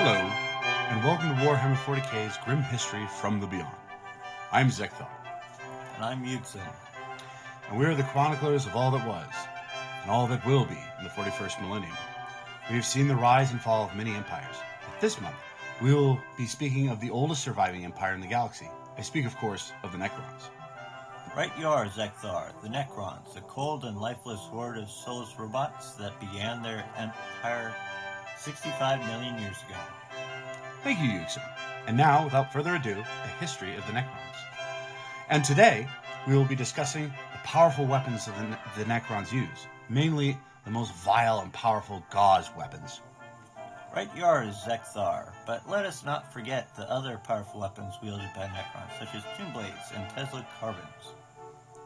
Hello, and welcome to Warhammer 40k's Grim History from the Beyond. I'm Zeckthar, And I'm Yuksen. and we are the chroniclers of all that was, and all that will be in the 41st millennium. We have seen the rise and fall of many empires, but this month we will be speaking of the oldest surviving empire in the galaxy. I speak, of course, of the Necrons. Right you are, Zeckthar, the Necrons, a cold and lifeless horde of soulless robots that began their empire 65 million years ago. Thank you, Yuksen. And now, without further ado, the history of the Necrons. And today, we will be discussing the powerful weapons of the Necrons use, mainly the most vile and powerful Gauss weapons. Right you are, Zeckthar, but let us not forget the other powerful weapons wielded by Necrons, such as Tomb Blades and Tesla Carbons.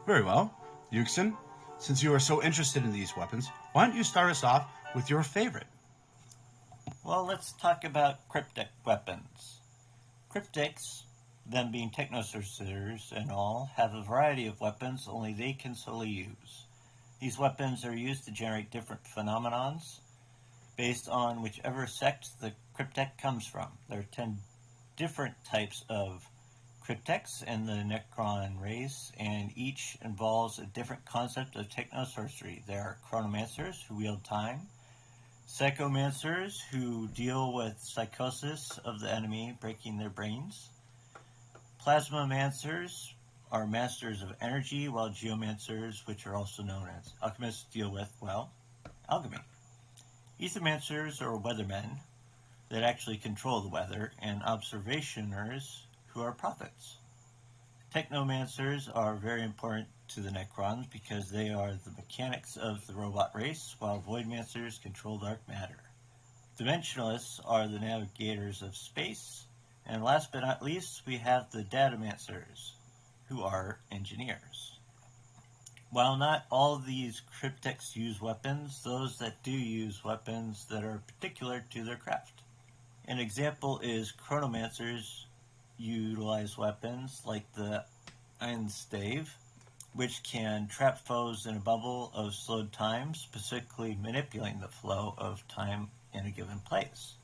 Very well. Yuksen, since you are so interested in these weapons, why don't you start us off with your favorite? Well, let's talk about cryptic weapons. Cryptics, them being technosorcerers and all, have a variety of weapons only they can solely use. These weapons are used to generate different phenomenons based on whichever sect the cryptek comes from. There are 10 different types of crypteks in the Necron race, and each involves a different concept of technosorcery. There are chronomancers who wield time, psychomancers who deal with psychosis of the enemy, breaking their brains. Plasmamancers are masters of energy, while geomancers, which are also known as alchemists, deal with, well, alchemy. Ethermancers are weathermen that actually control the weather, and observationers who are prophets. Technomancers are very important to the Necrons because they are the mechanics of the robot race, while Voidmancers control dark matter. Dimensionalists are the navigators of space, and last but not least, we have the Datamancers, who are engineers. While not all of these crypteks use weapons, those that do use weapons that are particular to their craft. An example is chronomancers utilize weapons like the Einstave, which can trap foes in a bubble of slowed time, specifically manipulating the flow of time in a given place.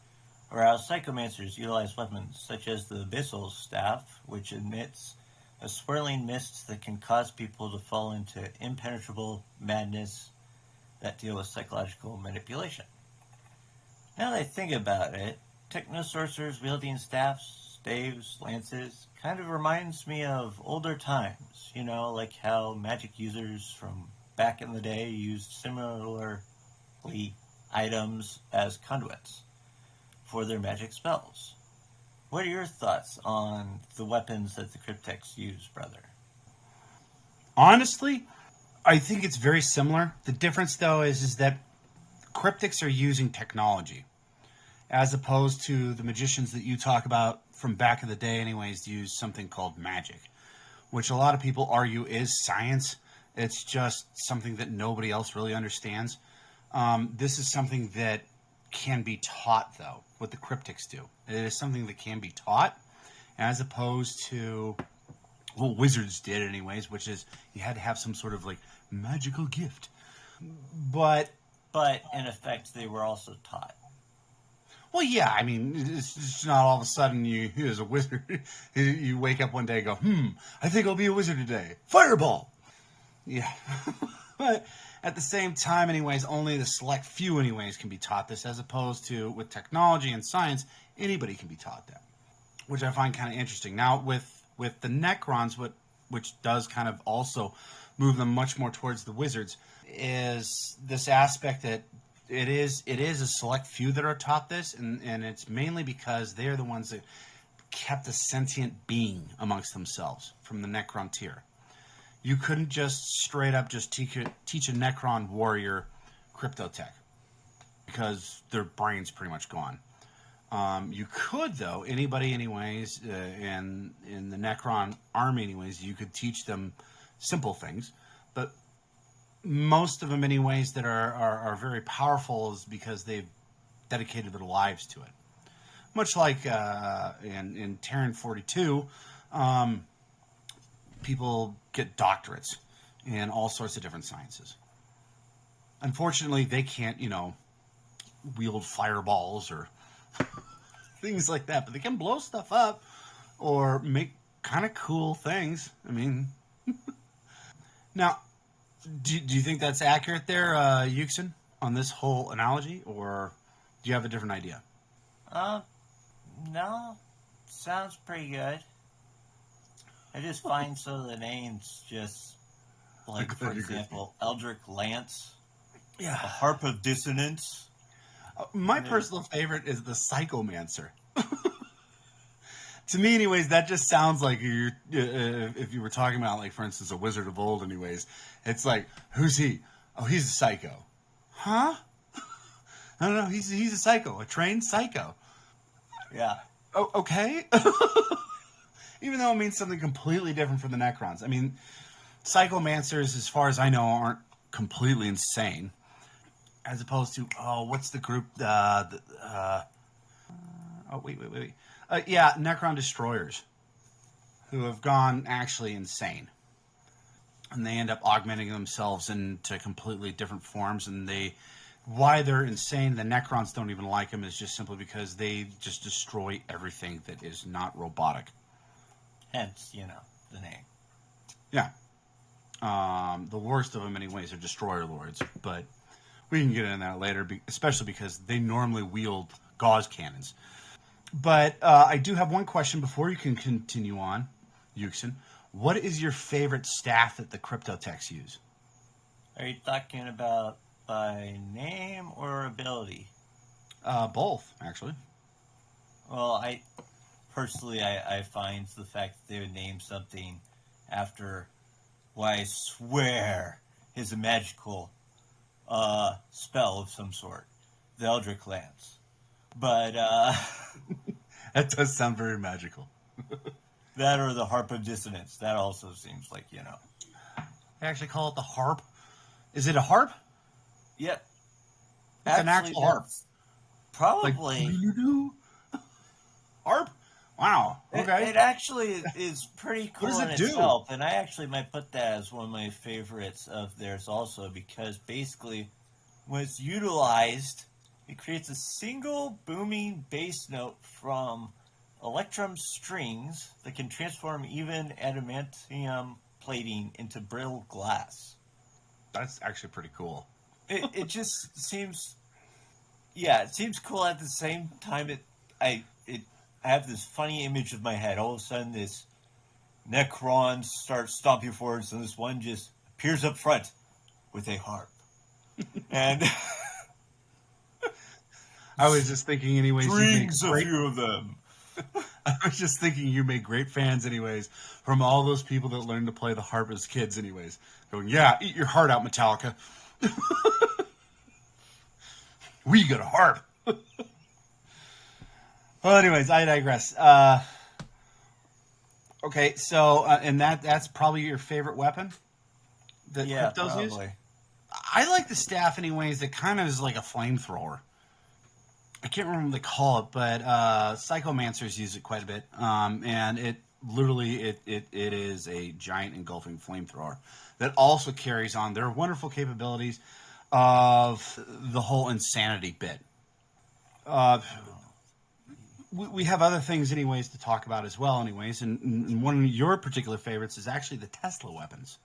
Whereas psychomancers utilize weapons such as the Abyssal Staff, which emits a swirling mist that can cause people to fall into impenetrable madness that deal with psychological manipulation. Now that I think about it, technosorcerers wielding staffs, staves, lances, kind of reminds me of older times, like how magic users from back in the day used similarly items as conduits for their magic spells. What are your thoughts on the weapons that the crypteks use, brother? Honestly, I think it's very similar. The difference, though, is that cryptics are using technology, as opposed to the magicians that you talk about from back in the day anyways, use something called magic, which a lot of people argue is science. It's just something that nobody else really understands. This is something that can be taught, though, what the cryptics do. It is something that can be taught, as opposed to what wizards did anyways, which is you had to have some sort of magical gift. But in effect, they were also taught. Well, yeah, I mean, it's just not all of a sudden you, as a wizard, you wake up one day and go, I think I'll be a wizard today. Fireball! Yeah. But at the same time, anyways, only the select few, anyways, can be taught this, as opposed to with technology and science, anybody can be taught that, which I find kind of interesting. Now, with the Necrons, which does kind of also move them much more towards the wizards, is this aspect that it is a select few that are taught this, and it's mainly because they're the ones that kept a sentient being amongst themselves from the Necron tier. You couldn't just straight up just teach a Necron warrior cryptotech because their brain's pretty much gone. You could, though, anybody anyways, in the Necron army anyways, you could teach them simple things, but most of them anyways that are very powerful is because they've dedicated their lives to it. Much like in Terran 42, people get doctorates in all sorts of different sciences. Unfortunately, they can't, wield fireballs or things like that. But they can blow stuff up or make kind of cool things. I mean, now, do you think that's accurate there, Yuksen, on this whole analogy, or do you have a different idea? Uh, no, sounds pretty good. I just find some of the names just, like, for example, Eldritch Lance, Yeah. a Harp of Dissonance. My personal favorite is the Psychomancer. To me, anyways, that just sounds like if you were talking about, like, for instance, a wizard of old, anyways. It's like, who's he? Oh, he's a psycho. Huh? No, he's a psycho, a trained psycho. Yeah. Oh, okay. Even though it means something completely different from the Necrons. I mean, Psychomancers, as far as I know, aren't completely insane. As opposed to, what's the group? Wait. Yeah, Necron Destroyers, who have gone actually insane. And they end up augmenting themselves into completely different forms. And why they're insane, the Necrons don't even like them, is just simply because they just destroy everything that is not robotic. Hence, the name. Yeah. The worst of them, anyways, are Destroyer Lords. But we can get into that later, especially because they normally wield Gauss cannons. But I do have one question before you can continue on, Yuksen. What is your favorite staff that the Cryptotechs use? Are you talking about by name or ability? Both, actually. Well, I find the fact that they would name something after, why I swear, is a magical spell of some sort. The Eldritch Lance. But, that does sound very magical. that or the Harp of Dissonance. That also seems like, They actually call it the harp. Is it a harp? Yep. It's an actual harp. Probably. Like, harp? Wow. Okay. It actually is pretty cool What does in it do? itself, and I actually might put that as one of my favorites of theirs also, because basically, when it's utilized, it creates a single booming bass note from electrum strings that can transform even adamantium plating into brittle glass. That's actually pretty cool. It just seems, it seems cool at the same time. I have this funny image of my head. All of a sudden, this Necron starts stomping forwards, and this one just appears up front with a harp. And I was just thinking, anyways. Strings, a few of them. I was just thinking you made great fans, anyways, from all those people that learned to play the harp as kids, anyways. Going, yeah, eat your heart out, Metallica. We got a harp. Well, anyways, I digress. Okay, so, and that's probably your favorite weapon that Cryptos use? I like the staff, anyways, that kind of is like a flamethrower. I can't remember what they call it, but Psychomancers use it quite a bit. And it literally, it is a giant engulfing flamethrower that also carries on their wonderful capabilities of the whole insanity bit. We have other things, anyways, to talk about as well, anyways. And one of your particular favorites is actually the Tesla weapons.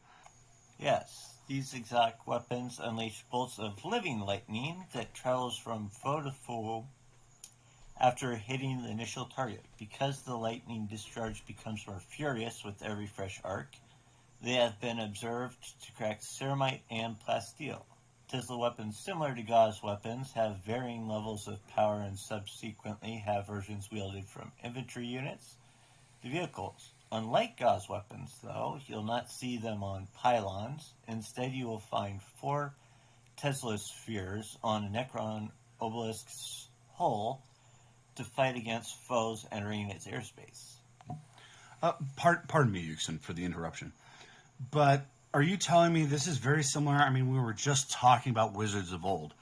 Yes. These exact weapons unleash bolts of living lightning that travels from foe to foe after hitting the initial target. Because the lightning discharge becomes more furious with every fresh arc, they have been observed to crack ceramite and plasteel. Tesla weapons, similar to Gauss weapons, have varying levels of power and subsequently have versions wielded from infantry units to vehicles. Unlike Gauss weapons, though, you'll not see them on pylons. Instead, you will find 4 Tesla spheres on a Necron obelisk's hull to fight against foes entering its airspace. Pardon me, Yuksen, for the interruption. But are you telling me this is very similar? I mean, we were just talking about wizards of old.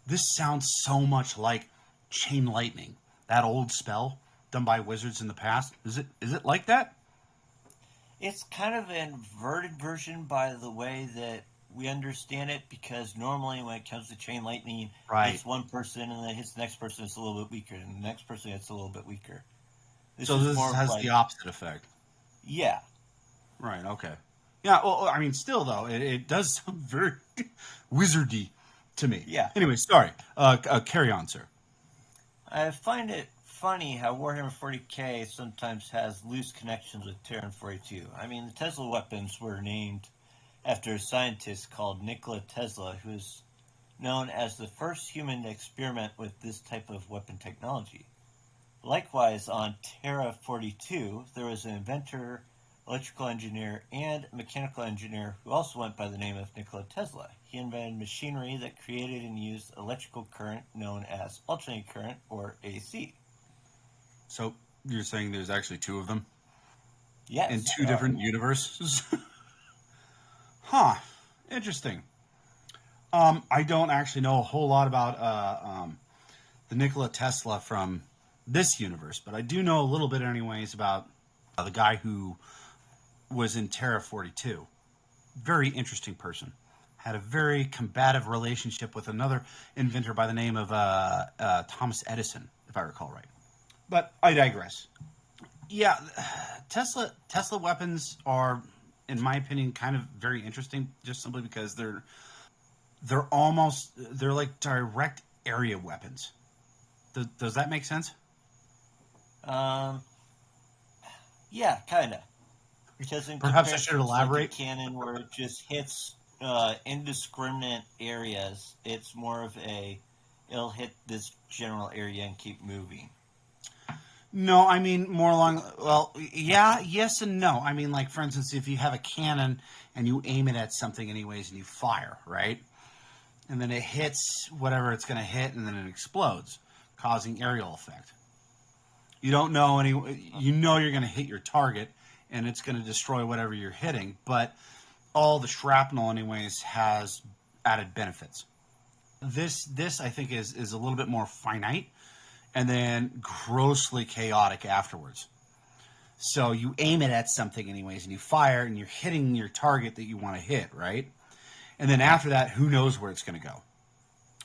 This sounds so much like Chain Lightning, that old spell done by wizards in the past. Is it like that? It's kind of an inverted version by the way that we understand it because normally when it comes to chain lightning, Right. it's one person and then it hits the next person, it's a little bit weaker, and the next person it's a little bit weaker. This So is this more of has like, the opposite effect. yeah, Right. Okay. Yeah. Well, I mean, still though, it does sound very wizardy to me. yeah. Anyway, sorry. Carry on, sir. I find it funny how Warhammer 40k sometimes has loose connections with Terran 42. I mean, the Tesla weapons were named after a scientist called Nikola Tesla, who is known as the first human to experiment with this type of weapon technology. Likewise, on Terra 42, there was an inventor, electrical engineer, and mechanical engineer who also went by the name of Nikola Tesla. He invented machinery that created and used electrical current known as alternating current, or AC. So you're saying there's actually two of them Yes, in two there are. different universes? Huh. Interesting. I don't actually know a whole lot about the Nikola Tesla from this universe, but I do know a little bit, anyways, about the guy who was in Terra 42. Very interesting person. Had a very combative relationship with another inventor by the name of Thomas Edison, if I recall right. But I digress. Yeah, Tesla weapons are, in my opinion, kind of very interesting, just simply because they're like direct area weapons. Does that make sense? Um, yeah, kind of. Because in Perhaps I should comparison to like a elaborate. cannon where it just hits indiscriminate areas, it's more of it'll hit this general area and keep moving. No, I mean more along. Well, yeah, yes and no. I mean, like for instance, if you have a cannon and you aim it at something, anyways, and you fire, right, and then it hits whatever it's going to hit, and then it explodes, causing aerial effect. You don't know any. You know you're going to hit your target, and it's going to destroy whatever you're hitting. But all the shrapnel, anyways, has added benefits. This I think is a little bit more finite, and then grossly chaotic afterwards. So you aim it at something, anyways, and you fire, and you're hitting your target that you want to hit, right? And then after that, who knows where it's going to go?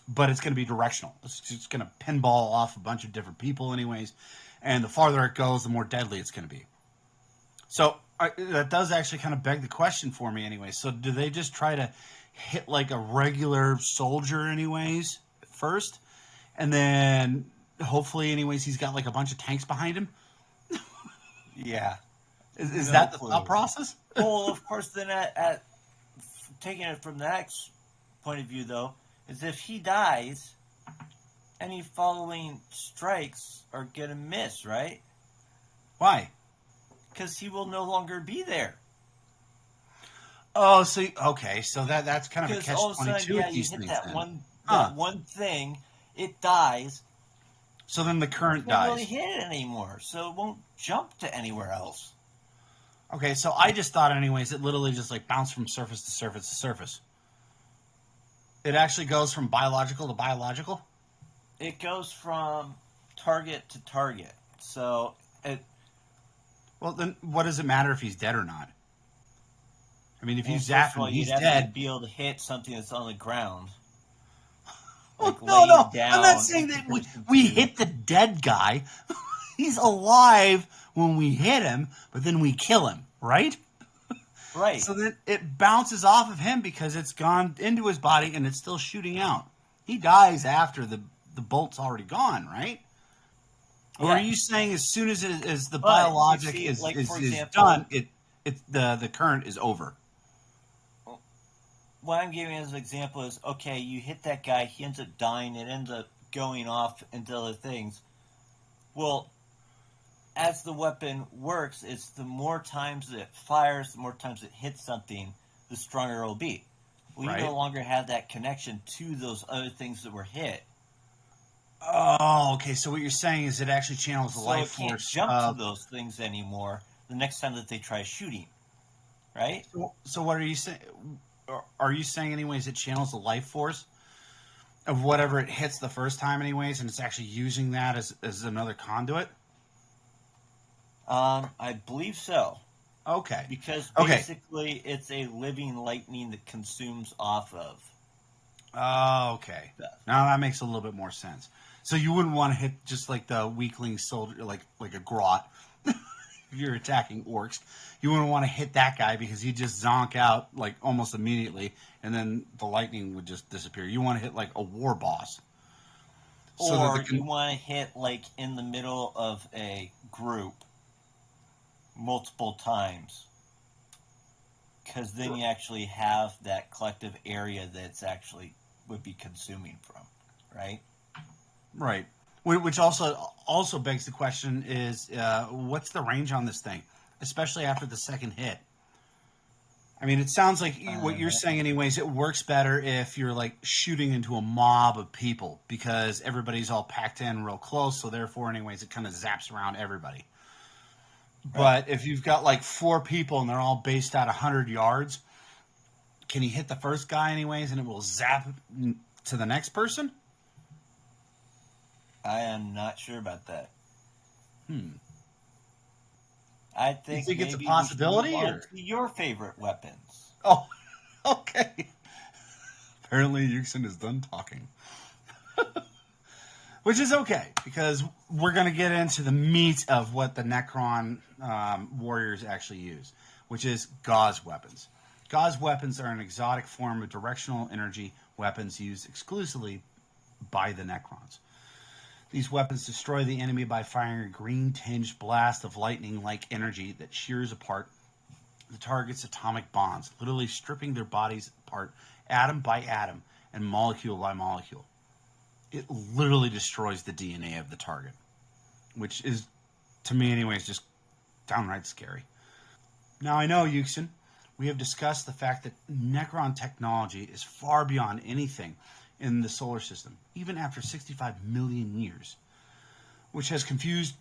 But it's going to be directional. It's going to pinball off a bunch of different people, anyways. And the farther it goes, the more deadly it's going to be. So that does actually kind of beg the question for me, anyways. So do they just try to hit like a regular soldier, anyways, first, and then hopefully, anyways, he's got like a bunch of tanks behind him? Yeah. Is No that the clue. thought process? Well, of course, then at taking it from that point of view, though, is if he dies, any following strikes are going to miss, right? Why? Because he will no longer be there. Oh, so okay, so that's kind of a Because catch all of a sudden, 22 yeah, with you these hit things. that Then, one thing, it dies. So then the current You can't dies. really hit it anymore, so it won't jump to anywhere else. Okay, so I just thought, anyways, it literally just like bounced from surface to surface to surface. It actually goes from biological to biological. It goes from target to target. So Well, then what does it matter if he's dead or not? I mean, if you well, zap first of him, all, you'd he's have to dead. be able to hit something that's on the ground. Well, Like no, laying I'm not down saying in that comparison we to. hit the dead guy. He's alive when we hit him, but then we kill him, right? Right. So then it bounces off of him because it's gone into his body and it's still shooting out. He dies after the bolt's already gone, right? Or are Yeah. you saying as soon as the But you biologic see, like for is example, done, the current is over? what I'm giving as an example is okay, you hit that guy, he ends up dying, it ends up going off into other things. Well, as the weapon works, it's the more times it fires, the more times it hits something, the stronger it'll be. Well, you no Right. longer have that connection to those other things that were hit. Oh, okay. So what you're saying is it actually channels the So life it can't force jump to of. those things anymore the next time that they try shooting. Right? So what are you saying? Are you saying, anyways, it channels the life force of whatever it hits the first time, anyways, and it's actually using that as another conduit? I believe so. Okay. Because Okay. basically it's a living lightning that consumes off of Okay. stuff. Now that makes a little bit more sense. So you wouldn't want to hit just like the weakling soldier, like a grot. If you're attacking orcs, you wouldn't want to hit that guy because he'd just zonk out like almost immediately, and then the lightning would just disappear. You want to hit like a war boss, so that Or you want to hit like in the middle of a group multiple times. Because then you actually have that collective area that's actually would be consuming from, right? right. Which also begs the question is what's the range on this thing, especially after the second hit? I mean, it sounds like what you're saying, anyways. It works better if you're like shooting into a mob of people because everybody's all packed in real close. So therefore, anyways, it kind of zaps around everybody. But if you've got like 4 people and they're all based out 100 yards, can you hit the first guy anyways, and it will zap to the next person? I am not sure about that. I You think think it's a maybe possibility, we should move on or? to your favorite weapons. Oh, okay. Apparently, Yuksen is done talking. Which is okay, because we're going to get into the meat of what the Necron warriors actually use, which is Gauss weapons. Gauss weapons are an exotic form of directional energy weapons used exclusively by the Necrons. These weapons destroy the enemy by firing a green-tinged blast of lightning-like energy that shears apart the target's atomic bonds, literally stripping their bodies apart atom by atom and molecule by molecule. It literally destroys the DNA of the target, which is, to me anyways, just downright scary. Now I know, Yuksen, we have discussed the fact that Necron technology is far beyond anything in the solar system, even after 65 million years, which has confused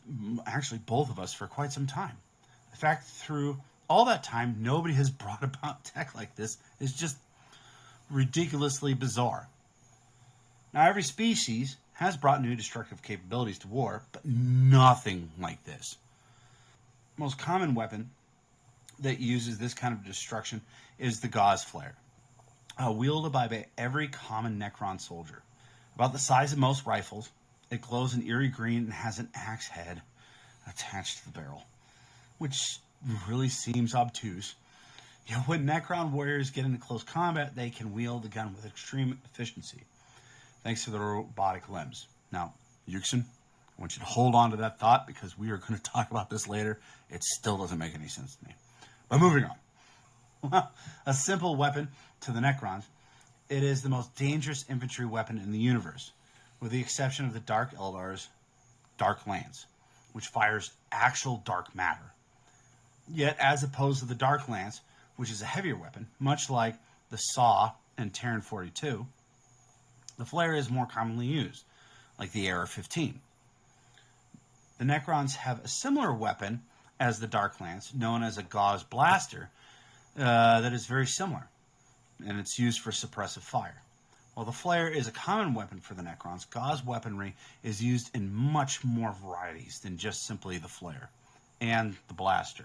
actually both of us for quite some time. The fact through all that time nobody has brought about tech like this is just ridiculously bizarre. Now, every species has brought new destructive capabilities to war, but nothing like this. The most common weapon that uses this kind of destruction is the Gauss flare, wielded by every common Necron soldier. About the size of most rifles, it glows an eerie green and has an axe head attached to the barrel, which really seems obtuse. Yet when Necron warriors get into close combat, they can wield the gun with extreme efficiency, thanks to their robotic limbs. Now, Yuksen, I want you to hold on to that thought because we are going to talk about this later. It still doesn't make any sense to me. But moving on. A simple weapon to the Necrons, it is the most dangerous infantry weapon in the universe, with the exception of the Dark Eldar's Dark Lance, which fires actual dark matter. Yet, as opposed to the Dark Lance, which is a heavier weapon, much like the Saw and Terran 42, the flare is more commonly used, like the AR-15. The Necrons have a similar weapon as the Dark Lance, known as a Gauss blaster, that is very similar, and it's used for suppressive fire. While the flare is a common weapon for the Necrons, Gauss weaponry is used in much more varieties than just simply the flare and the blaster.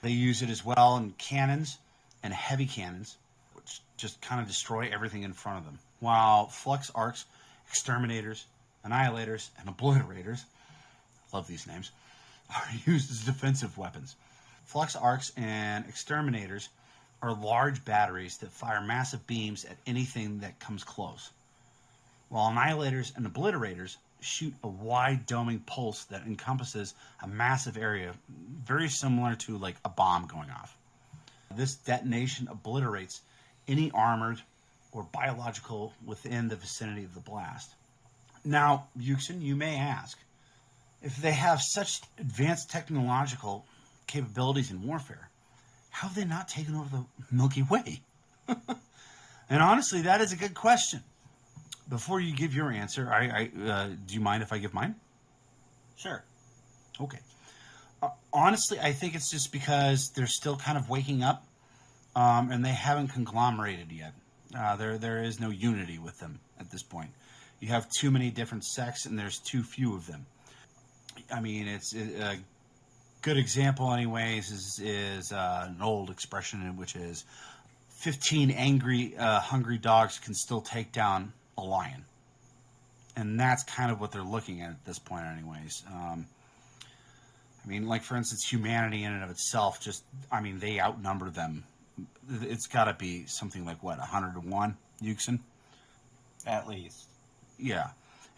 They use it as well in cannons and heavy cannons, which just kind of destroy everything in front of them. While flux arcs, exterminators, annihilators, and obliterators, I love these names, are used as defensive weapons. Flux arcs and exterminators are large batteries that fire massive beams at anything that comes close, while annihilators and obliterators shoot a wide doming pulse that encompasses a massive area, very similar to like a bomb going off. This detonation obliterates any armored or biological within the vicinity of the blast. Now, Yuksen, you may ask, if they have such advanced technological capabilities in warfare, how have they not taken over the Milky Way? And honestly, that is a good question. Before you give your answer, do you mind if I give mine? Sure. Okay. Honestly, I think it's just because they're still kind of waking up, and they haven't conglomerated yet. There is no unity with them at this point. You have too many different sects, and there's too few of them. I mean, good example, anyways, is an old expression, which is 15 angry, hungry dogs can still take down a lion. And that's kind of what they're looking at this point, anyways. I mean, like, for instance, humanity in and of itself, they outnumber them. It's got to be something like, 100 to 1, Yuksen? At least. Yeah.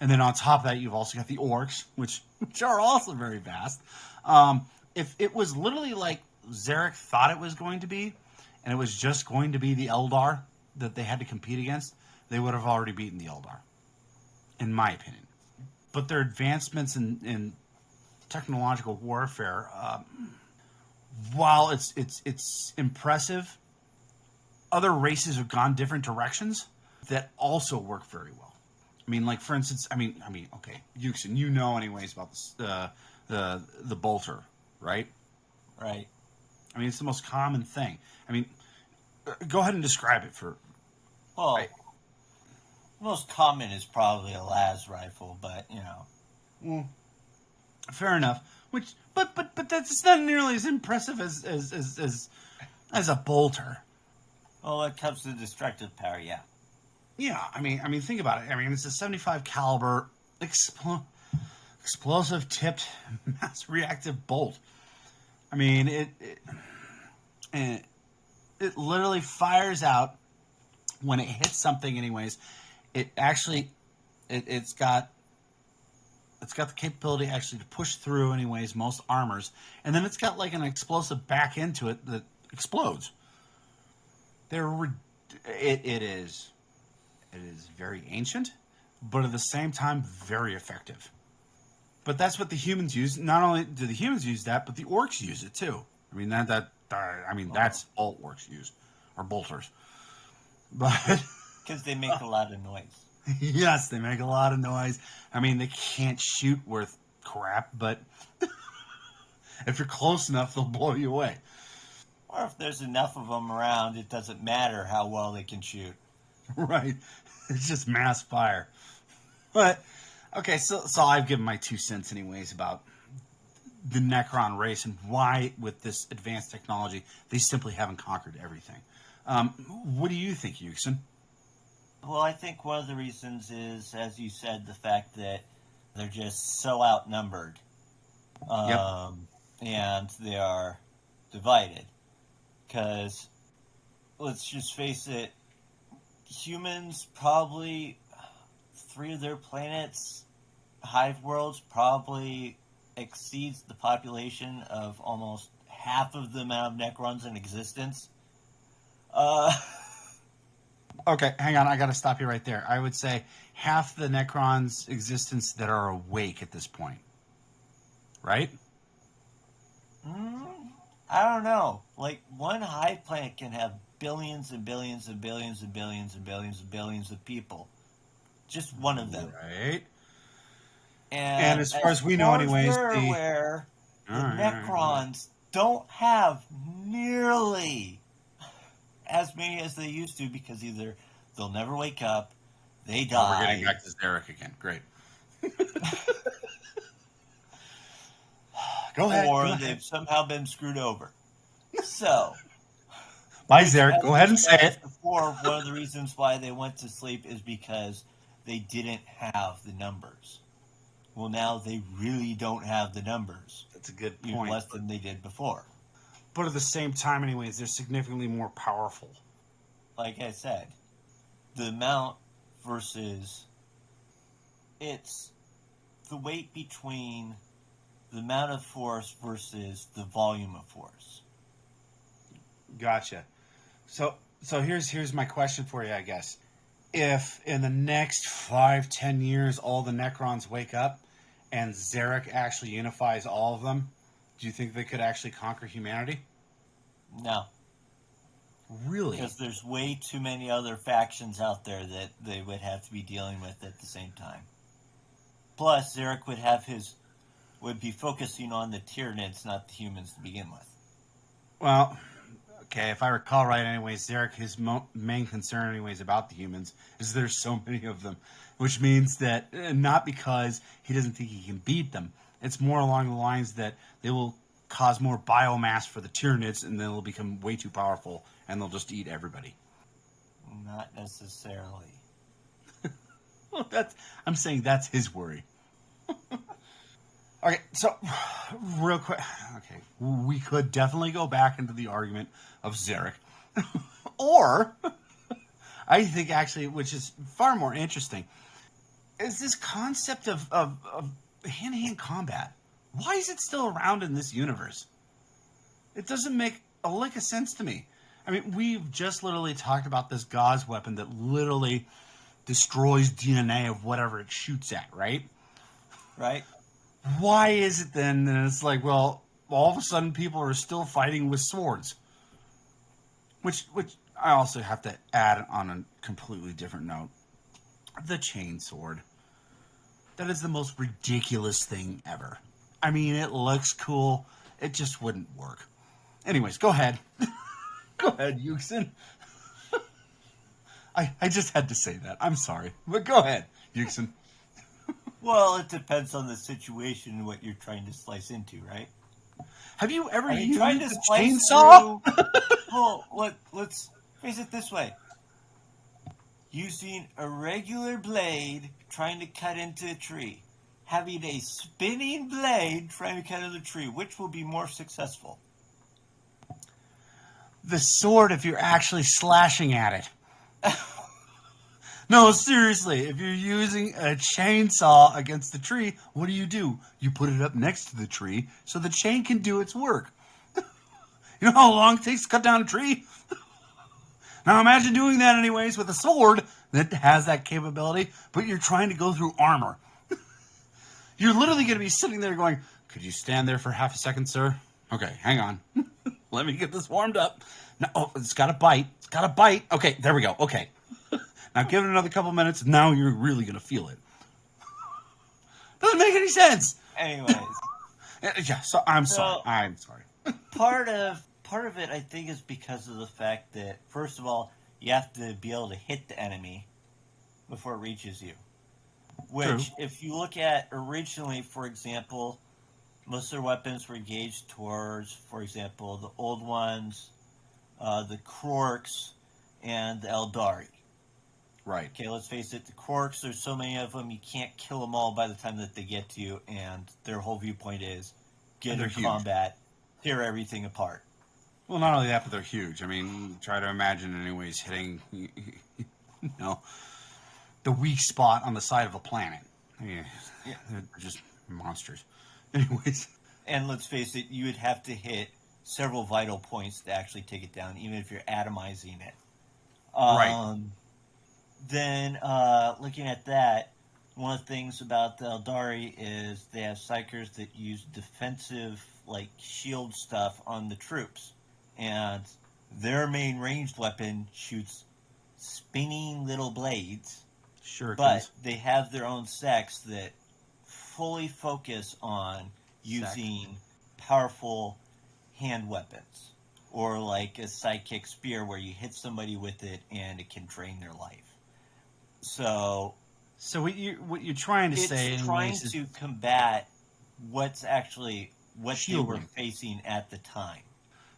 And then on top of that, you've also got the orcs, which are also very vast. If it was literally like Zarek thought it was going to be, and it was just going to be the Eldar that they had to compete against, they would have already beaten the Eldar, in my opinion. But their advancements in technological warfare, while it's impressive, other races have gone different directions that also work very well. I mean, like, for instance, okay, Yuksen, you know anyways about this, the bolter, right? Right. I mean, it's the most common thing. I mean, go ahead and describe it for... Well, right. the most common is probably a las rifle, but, Fair enough. But that's not nearly as impressive as a bolter. Well, when it comes to destructive power, yeah. Yeah, I mean, think about it. I mean, it's a 75 caliber explosive tipped mass reactive bolt. I mean, it literally fires out when it hits something. Anyways, it actually it's got the capability actually to push through. Anyways, most armors, and then it's got like an explosive back into it that explodes. It is very ancient, but at the same time, very effective. But that's what the humans use. Not only do the humans use that, but the orcs use it too. I mean, that's all orcs use, or bolters. But because they make a lot of noise. Yes, they make a lot of noise. I mean, they can't shoot worth crap, but if you're close enough, they'll blow you away. Or if there's enough of them around, it doesn't matter how well they can shoot. Right. It's just mass fire. But, okay, so I've given my 2 cents anyways about the Necron race and why, with this advanced technology, they simply haven't conquered everything. What do you think, Yuksen? Well, I think one of the reasons is, as you said, the fact that they're just so outnumbered. Yep. And they are divided. Because, let's just face it, humans probably, 3 of their planets, hive worlds, probably exceeds the population of almost half of the amount of Necrons in existence. Okay, hang on. I got to stop you right there. I would say half the Necrons' existence that are awake at this point. Right? I don't know. Like, one hive planet can have billions and billions and billions and billions and billions and billions of people. Just one of them. Right. And as far as we know, anyways, we're aware, the Necrons don't have nearly as many as they used to, because either they'll never wake up, they die. We're getting back to Zarek again. Great. Go ahead. Or they've somehow been screwed over. So, bye, Zarek. Go ahead and say it. Before, one of the reasons why they went to sleep is because they didn't have the numbers. Well, now they really don't have the numbers. That's a good even point. less than they did before. But at the same time, anyways, they're significantly more powerful. Like I said, the amount versus... It's the weight between the amount of force versus the volume of force. Gotcha. So here's my question for you, I guess. If in the next 5-10 years all the Necrons wake up and Zarek actually unifies all of them, do you think they could actually conquer humanity? No. Really? Because there's way too many other factions out there that they would have to be dealing with at the same time. Plus, Zarek would be focusing on the Tyranids, not the humans to begin with. Well, okay, if I recall right, anyways, Zarek, his main concern, anyways, about the humans is there's so many of them, which means that not because he doesn't think he can beat them. It's more along the lines that they will cause more biomass for the Tyranids, and then they'll become way too powerful, and they'll just eat everybody. Not necessarily. Well, I'm saying that's his worry. Okay, so real quick. Okay, we could definitely go back into the argument of Zarek, or I think actually, which is far more interesting, is this concept of hand-to-hand combat. Why is it still around in this universe? It doesn't make a lick of sense to me. I mean, we've just literally talked about this Gauss weapon that literally destroys DNA of whatever it shoots at, right? Right? Why is it then that it's like, well, all of a sudden people are still fighting with swords? Which I also have to add on a completely different note. The chain sword. That is the most ridiculous thing ever. I mean, it looks cool. It just wouldn't work. Anyways, go ahead. Go ahead, Yuksen. I just had to say that. I'm sorry. But go ahead, Yuksen. Well, it depends on the situation and what you're trying to slice into, right? Have you ever Are you used trying to a slice chainsaw? Well, let's face it this way. Using a regular blade trying to cut into a tree. Having a spinning blade trying to cut into a tree. Which will be more successful? The sword if you're actually slashing at it. No, seriously, if you're using a chainsaw against the tree, what do? You put it up next to the tree so the chain can do its work. You know how long it takes to cut down a tree? Now imagine doing that anyways with a sword that has that capability, but you're trying to go through armor. You're literally going to be sitting there going, could you stand there for half a second, sir? Okay, hang on. Let me get this warmed up. No, oh, it's got to bite. It's got to bite. Okay, there we go. Okay. Now give it another couple minutes. Now you're really going to feel it. Doesn't make any sense. Anyways. Yeah, so I'm sorry. Part of it, I think, is because of the fact that, first of all, you have to be able to hit the enemy before it reaches you. Which, True. if you look at originally, for example, most of their weapons were gauged towards, for example, the old ones, the Krorks, and the Eldari. Right. Okay, let's face it, the Krorks, there's so many of them, you can't kill them all by the time that they get to you, and their whole viewpoint is get in combat, tear everything apart. Well, not only that, but they're huge. I mean, try to imagine anyways hitting, the weak spot on the side of a planet. Yeah. They're just monsters. Anyways. And let's face it, you would have to hit several vital points to actually take it down, even if you're atomizing it. Right. Then, looking at that, one of the things about the Eldari is they have psychers that use defensive, like, shield stuff on the troops. And their main ranged weapon shoots spinning little blades. Sure. But they have their own sects that fully focus on using powerful hand weapons. Or like a sidekick spear where you hit somebody with it and it can drain their life. So what you're trying to say is trying to combat what they were facing at the time.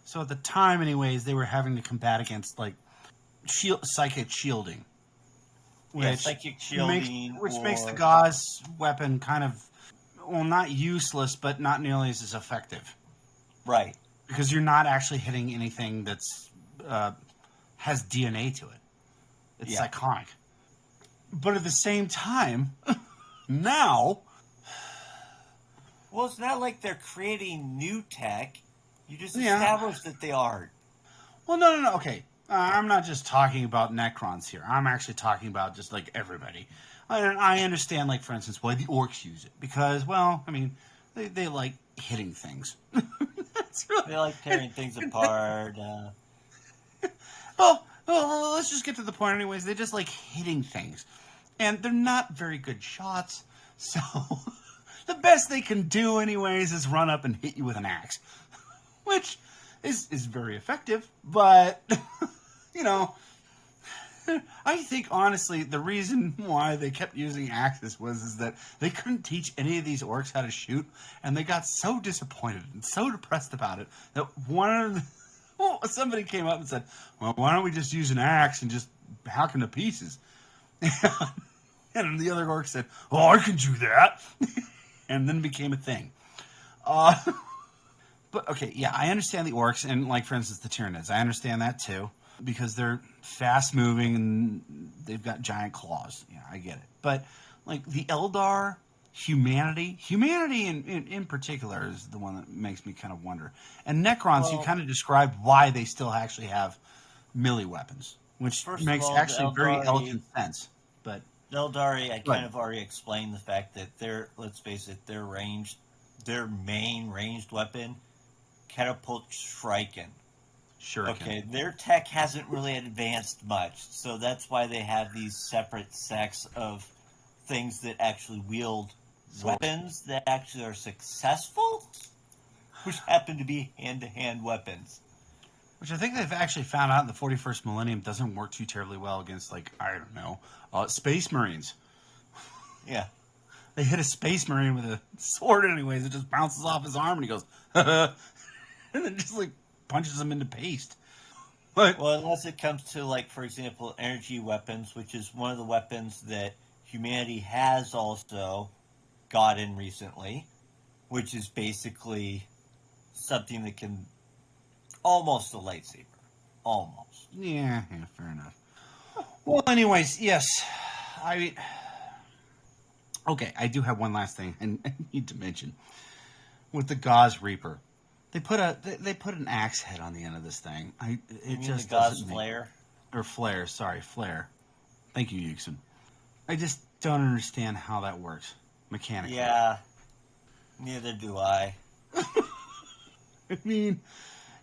So at the time, anyways, they were having to combat against like psychic shielding, which makes the Gauss weapon kind of not useless, but not nearly as effective. Right. Because you're not actually hitting anything that's has DNA to it. It's iconic. But at the same time, now... Well, it's not like they're creating new tech. You just established that they aren't. Well, no. Okay. I'm not just talking about Necrons here. I'm actually talking about just, like, everybody. I understand, like, for instance, why the orcs use it. Because, well, I mean, they like hitting things. They like tearing things apart. Well, let's just get to the point anyways. They just like hitting things. And they're not very good shots. So the best they can do anyways is run up and hit you with an axe. Which is very effective. But, I think, honestly, the reason why they kept using axes is that they couldn't teach any of these orcs how to shoot, and they got so disappointed and so depressed about it that somebody came up and said, well, why don't we just use an axe and just hack them to pieces? And the other orc said, oh, I can do that. And then it became a thing. But, okay, yeah, I understand the orcs, and, like, for instance, the Tyranids. I understand that, too, because they're fast-moving, and they've got giant claws. Yeah, I get it. But, like, the Eldar, humanity in particular is the one that makes me kind of wonder. And Necrons, you kind of described why they still actually have melee weapons, which makes actually very elegant sense. But Eldari, I kind of already explained the fact that let's face it, their main ranged weapon, catapult shuriken. Okay, their tech hasn't really advanced much, so that's why they have these separate sects of things that actually wield weapons that actually are successful, which happen to be hand-to-hand weapons. Which I think they've actually found out in the 41st millennium doesn't work too terribly well against, like, I don't know, space marines. Yeah. They hit a space marine with a sword anyways. It just bounces off his arm and he goes, and then just, like, punches him into paste. But, well, unless it comes to, like, for example, energy weapons, which is one of the weapons that humanity has also gotten recently, which is basically something that can almost a lightsaber. Almost. Yeah, fair enough. Well, anyways, yes. Okay, I do have one last thing I need to mention. With the Gauss Reaper, they put an axe head on the end of this thing. It just the Gauss flare? Or flare, sorry, flare. Thank you, Yuksen. I just don't understand how that works mechanically. Yeah, neither do I. I mean,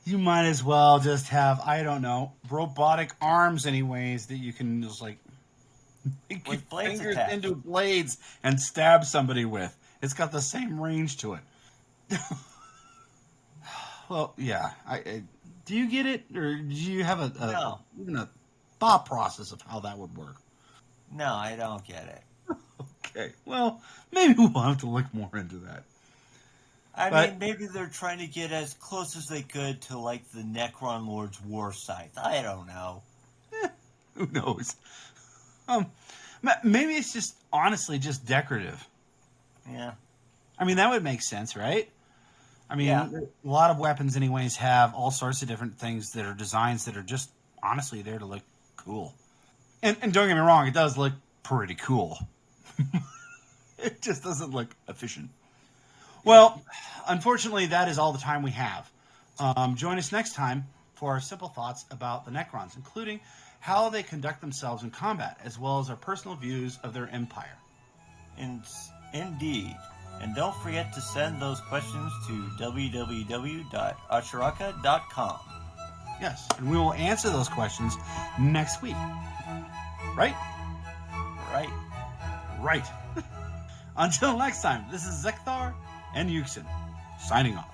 you might as well just have, I don't know, robotic arms anyways that you can just, like, make your fingers attached into blades and stab somebody with. It's got the same range to it. Well, yeah. Do you get it? Or do you have even a thought process of how that would work? No, I don't get it. Okay. Well, maybe we'll have to look more into that. I mean, maybe they're trying to get as close as they could to, like, the Necron Lord's war scythe. I don't know. Who knows? Maybe it's just, honestly, just decorative. Yeah. I mean, that would make sense, right? I mean, a lot of weapons anyways have all sorts of different things that are designs that are just, honestly, there to look cool. And don't get me wrong, it does look pretty cool. It just doesn't look efficient. Well, unfortunately, that is all the time we have. Join us next time for our simple thoughts about the Necrons, including how they conduct themselves in combat, as well as our personal views of their empire. Indeed. And don't forget to send those questions to www.asharaka.com. Yes, and we will answer those questions next week. Right? Right. Right. Until next time, this is Zeckthar and Yuksen, signing off.